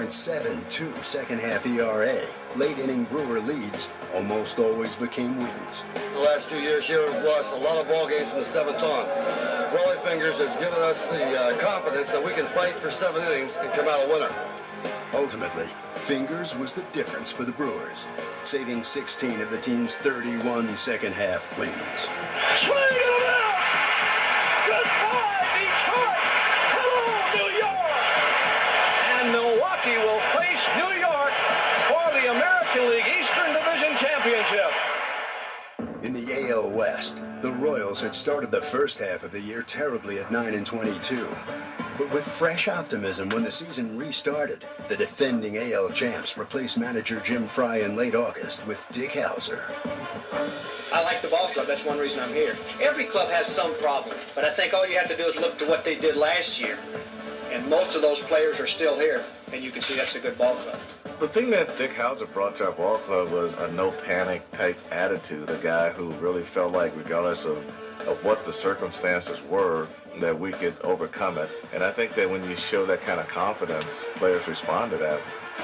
.72 second-half ERA, late-inning Brewer leads almost always became wins. The last 2 years here, we've lost a lot of ball games from the seventh on. Rolly Fingers has given us the confidence that we can fight for 7 innings and come out a winner. Ultimately, Fingers was the difference for the Brewers, saving 16 of the team's 31 second-half wins. Swing and a miss! Goodbye, Detroit! Hello, New York! And Milwaukee will face New York for the American League Eastern Division Championship. In the AL West, the Royals had started the first half of the year terribly at 9-22. But with fresh optimism when the season restarted, the defending AL champs replaced manager Jim Fry in late August with Dick Hauser. I like the ball club. That's one reason I'm here. Every club has some problem, but I think all you have to do is look to what they did last year. And most of those players are still here, and you can see that's a good ball club. The thing that Dick Hauser brought to our ball club was a no-panic type attitude, a guy who really felt like, regardless of what the circumstances were, that we could overcome it. And I think that when you show that kind of confidence, players respond to that.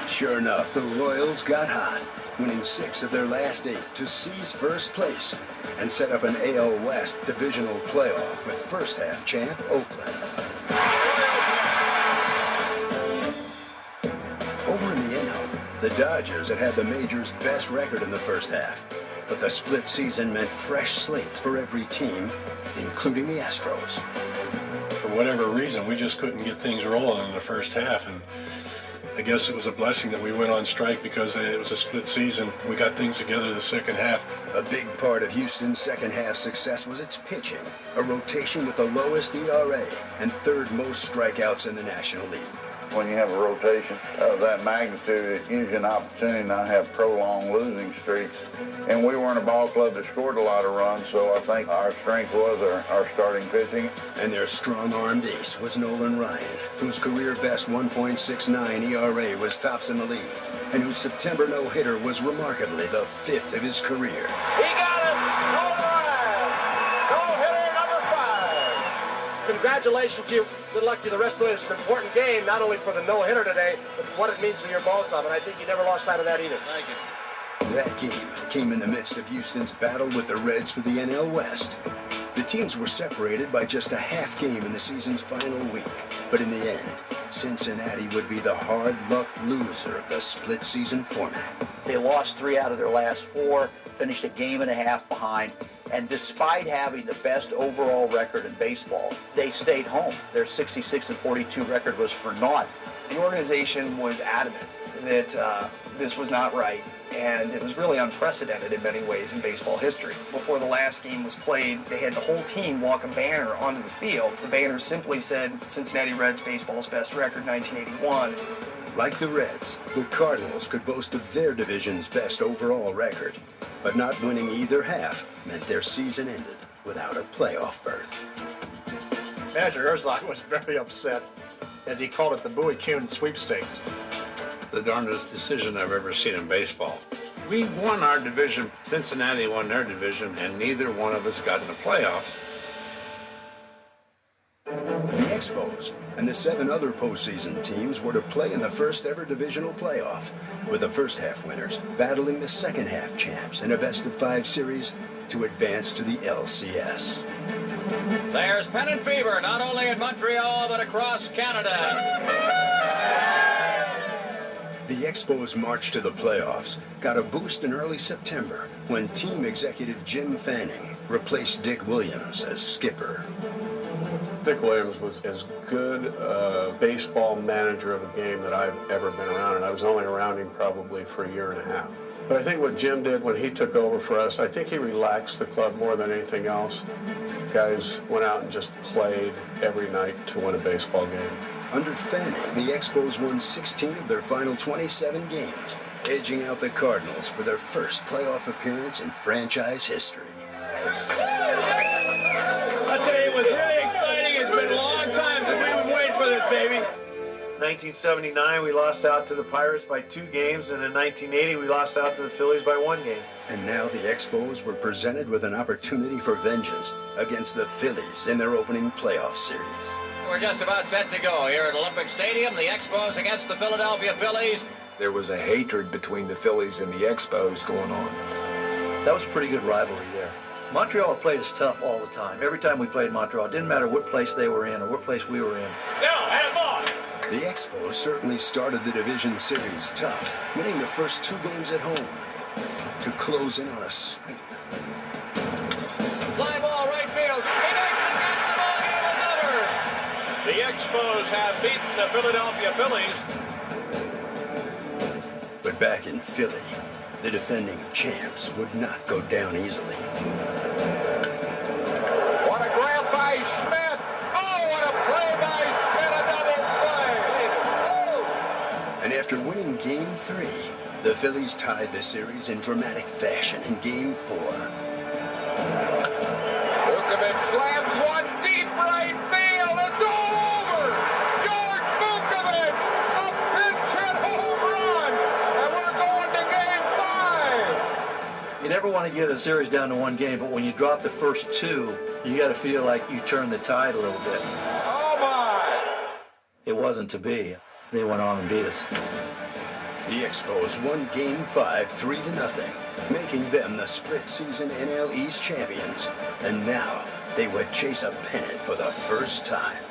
Sure enough, the Royals got hot, winning 6 of their last 8 to seize first place and set up an AL West divisional playoff with first-half champ Oakland. Over in the NL, the Dodgers had the major's best record in the first half, but the split season meant fresh slates for every team, including the Astros. For whatever reason, we just couldn't get things rolling in the first half, and I guess it was a blessing that we went on strike because it was a split season. We got things together the second half. A big part of Houston's second half success was its pitching, a rotation with the lowest ERA and third most strikeouts in the National League. When you have a rotation of that magnitude, it gives you an opportunity to not have prolonged losing streaks. And we weren't a ball club that scored a lot of runs, so I think our strength was our starting pitching. And their strong-armed ace was Nolan Ryan, whose career-best 1.69 ERA was tops in the league, and whose September no-hitter was remarkably the 5th of his career. He got it! Nolan Ryan! No-hitter number 5! Congratulations to you. Good luck to you the rest of the way. It's an important game, not only for the no-hitter today, but what it means to your ball club, and I think you never lost sight of that either. Thank you. That game came in the midst of Houston's battle with the Reds for the NL West. The teams were separated by just a half game in the season's final week, but in the end, Cincinnati would be the hard-luck loser of the split-season format. They lost 3 out of their last 4, finished a game and a half behind, and despite having the best overall record in baseball, they stayed home. Their 66-42 record was for naught. The organization was adamant that this was not right, and it was really unprecedented in many ways in baseball history. Before the last game was played, they had the whole team walk a banner onto the field. The banner simply said, Cincinnati Reds baseball's best record, 1981. Like the Reds, the Cardinals could boast of their division's best overall record, but not winning either half meant their season ended without a playoff berth. Manager Herzog was very upset as he called it the Bowie Kuhn sweepstakes. The darndest decision I've ever seen in baseball. We won our division, Cincinnati won their division, and neither one of us got in the playoffs. The Expos and the 7 other postseason teams were to play in the first ever divisional playoff, with the first half winners battling the second half champs in a best-of-5 series to advance to the LCS. There's pennant fever, not only in Montreal, but across Canada. The Expos' march to the playoffs got a boost in early September when team executive Jim Fanning replaced Dick Williams as skipper. Dick Williams was as good a baseball manager of a game that I've ever been around, and I was only around him probably for a year and a half. But I think what Jim did when he took over for us, I think he relaxed the club more than anything else. Guys went out and just played every night to win a baseball game. Under Fanning, the Expos won 16 of their final 27 games, edging out the Cardinals for their first playoff appearance in franchise history. I tell you, it was really exciting. It's been a long time since we've been waiting for this, baby. 1979, we lost out to the Pirates by 2 games, and in 1980, we lost out to the Phillies by 1 game. And now the Expos were presented with an opportunity for vengeance against the Phillies in their opening playoff series. We're just about set to go here at Olympic Stadium. The Expos against the Philadelphia Phillies. There was a hatred between the Phillies and the Expos going on. That was a pretty good rivalry there. Montreal played us tough all the time. Every time we played Montreal, it didn't matter what place they were in or what place we were in. Now, and ball. The Expos certainly started the division series tough, winning the first 2 games at home to close in on a sweep. Fly ball right field. He makes the catch. The ball game is over. The Expos have beaten the Philadelphia Phillies. But back in Philly, the defending champs would not go down easily. What a grab by Smith. Oh, what a play by Smith. A double play. And after winning Game 3, the Phillies tied the series in dramatic fashion in Game 4. Vukovic slams one deep right field. It's all over. George Vukovic, a pinch hit home run. And we're going to Game 5. You never want to get a series down to 1 game, but when you drop the first 2, you got to feel like you turn the tide a little bit. Oh, my. It wasn't to be. They went on and beat us. The Expos won Game 5 3-0, making them the split-season NL East champions. And now they would chase a pennant for the first time.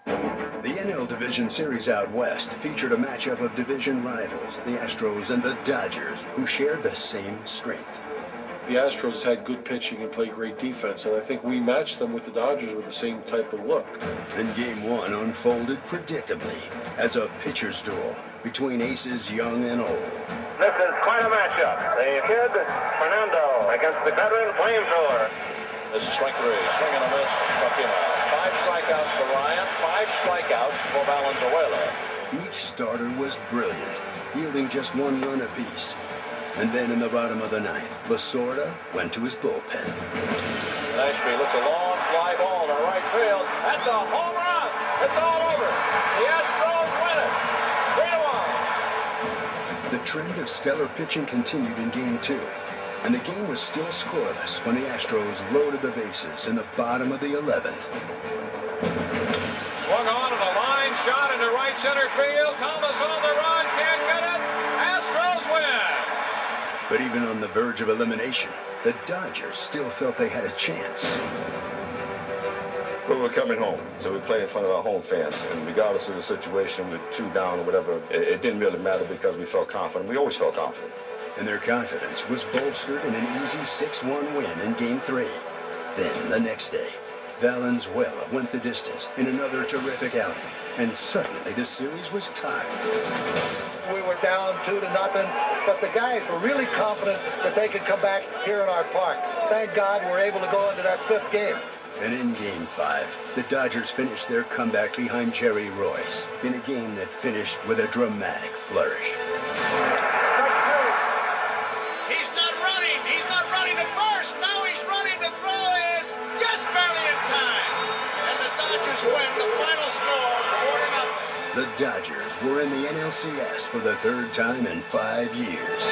The NL Division Series out west featured a matchup of division rivals, the Astros and the Dodgers, who shared the same strength. The Astros had good pitching and played great defense, and I think we matched them with the Dodgers with the same type of look. And Game 1 unfolded predictably as a pitcher's duel between aces young and old. This is quite a matchup. The kid, Fernando, against the veteran Flamethrower. This is strike 3. Swing and a miss. Struck him out. 5 strikeouts for Ryan. 5 strikeouts for Valenzuela. Each starter was brilliant, yielding just 1 run apiece. And then in the bottom of the 9th, Lasorda went to his bullpen. Ashby looks a long fly ball to right field. That's a home run. It's all over. The Astros win it. 3-1. The trend of stellar pitching continued in Game 2, and the game was still scoreless when the Astros loaded the bases in the bottom of the 11th. Swung on and a line shot into right center field. Thomas on the run. Can't get it. Astros win. But even on the verge of elimination, the Dodgers still felt they had a chance. We were coming home, so we played in front of our home fans. And regardless of the situation, with 2 down or whatever, it didn't really matter because we felt confident. We always felt confident. And their confidence was bolstered in an easy 6-1 win in Game 3. Then, the next day, Valenzuela went the distance in another terrific outing. And suddenly, the series was tied. We were down 2-0, but the guys were really confident that they could come back here in our park. Thank God we're able to go into that 5th game. And in Game 5, the Dodgers finished their comeback behind Jerry Royce in a game that finished with a dramatic flourish. He's not running. He's not running to first. Now he's running. The throw is just barely in time. And the Dodgers win the final score 4-0. The Dodgers were in the NLCS for the 3rd time in 5 years.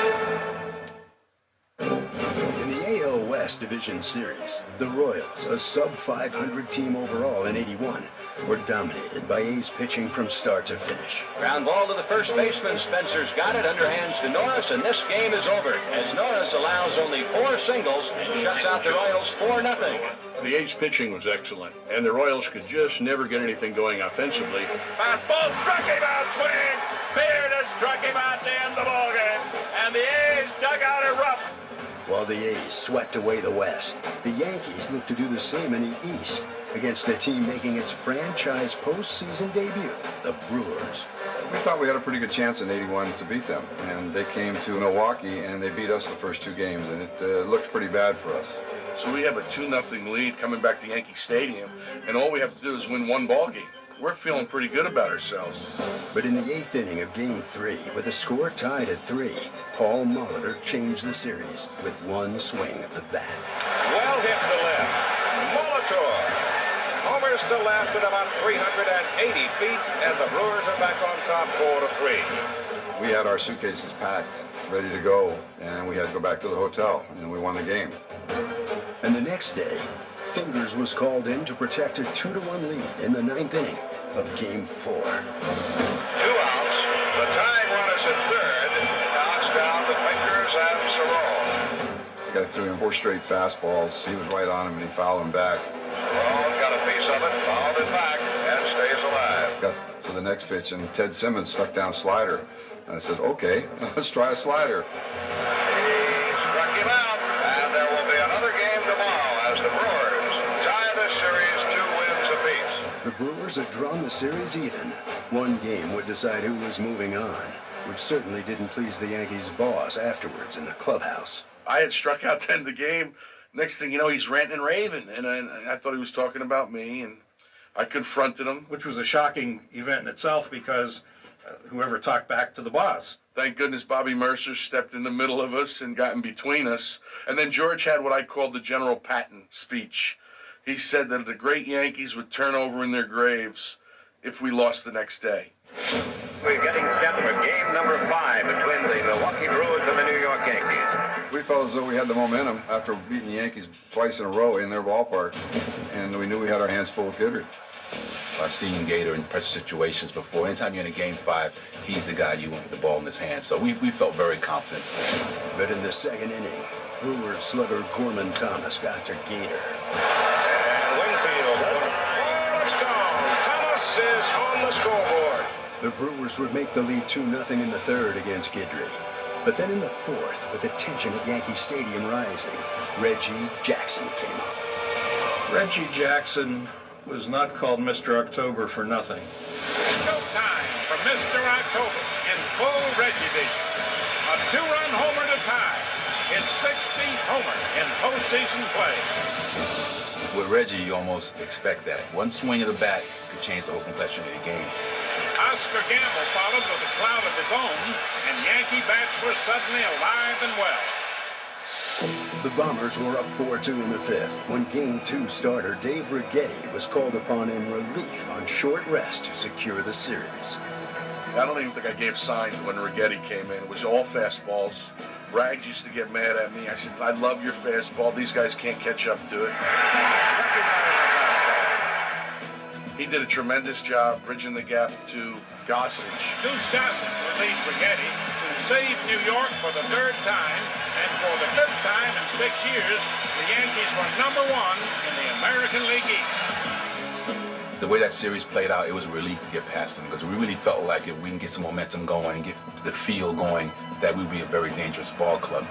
In the AL West Division Series, the Royals, a sub-500 team overall in '81, were dominated by A's pitching from start to finish. Ground ball to the first baseman. Spencer's got it. Underhands to Norris, and this game is over as Norris allows only 4 singles and shuts out the Royals 4-0. The A's pitching was excellent, and the Royals could just never get anything going offensively. Fastball struck him out. Swing. Beard has struck him out to end the ballgame. And the A's dugout erupt. While the A's swept away the West, the Yankees looked to do the same in the East against a team making its franchise postseason debut, the Brewers. We thought we had a pretty good chance in '81 to beat them, and they came to Milwaukee and they beat us the first 2 games, and it looked pretty bad for us. So we have a 2-0 lead coming back to Yankee Stadium, and all we have to do is win 1 ball game. We're feeling pretty good about ourselves. But in the 8th inning of Game 3, with the score tied at 3, Paul Molitor changed the series with 1 swing of the bat. Well hit to left. Molitor. Homers to left at about 380 feet, and the Brewers are back on top 4-3. We had our suitcases packed, ready to go, and we had to go back to the hotel, and we won the game. And the next day, Fingers was called in to protect a 2-1 lead in the 9th inning of Game 4. 2 outs. The tying runners at third. Knocks down the Fingers and Cerrone. The guy threw him 4 straight fastballs. He was right on him, and he fouled him back. Cerrone got a piece of it, fouled it back, and stays alive. Got to the next pitch, and Ted Simmons stuck down slider. And I said, okay, let's try a slider. He struck him out, and there will be another game tomorrow as the Brewers tie the series 2 wins apiece. The Brewers had drawn the series even. One game would decide who was moving on, which certainly didn't please the Yankees' boss afterwards in the clubhouse. I had struck out to end the game. Next thing you know, he's ranting and raving, and I thought he was talking about me, and I confronted him. Which was a shocking event in itself because whoever talked back to the boss. Thank goodness Bobby Mercer stepped in the middle of us and got in between us. And then George had what I called the General Patton speech. He said that the great Yankees would turn over in their graves if we lost the next day. We're getting set for game number 5 between the Milwaukee Brewers and the New York Yankees. We felt as though we had the momentum after beating the Yankees twice in a row in their ballpark, and we knew we had our hands full with Goodrich. I've seen Gator in pressure situations before. Anytime you're in a game 5, he's the guy you want with the ball in his hand. So we felt very confident. But in the 2nd inning, Brewers slugger Gorman Thomas got to Gator. And Winfield, it's gone. Thomas is on the scoreboard. The Brewers would make the lead 2-0 in the 3rd against Guidry. But then in the 4th, with the tension at Yankee Stadium rising, Reggie Jackson came up. Reggie Jackson was not called Mr. October for nothing. Showtime for Mr. October in full Reggie vision. A 2-run homer to tie. His 16th homer in postseason play. With Reggie, you almost expect that. One swing of the bat could change the whole complexion of the game. Oscar Gamble followed with a cloud of his own, and Yankee bats were suddenly alive and well. The Bombers were up 4-2 in the 5th when Game 2 starter Dave Righetti was called upon in relief on short rest to secure the series. I don't even think I gave signs when Righetti came in. It was all fastballs. Rags used to get mad at me. I said, I love your fastball. These guys can't catch up to it. He did a tremendous job bridging the gap to Gossage. Deuce Gossage relieved Righetti to save New York for the 3rd time, and for the 5th time in 6 years, the Yankees were #1 in the American League East. The way that series played out, it was a relief to get past them because we really felt like if we can get some momentum going and get the field going, that we'd be a very dangerous ball club.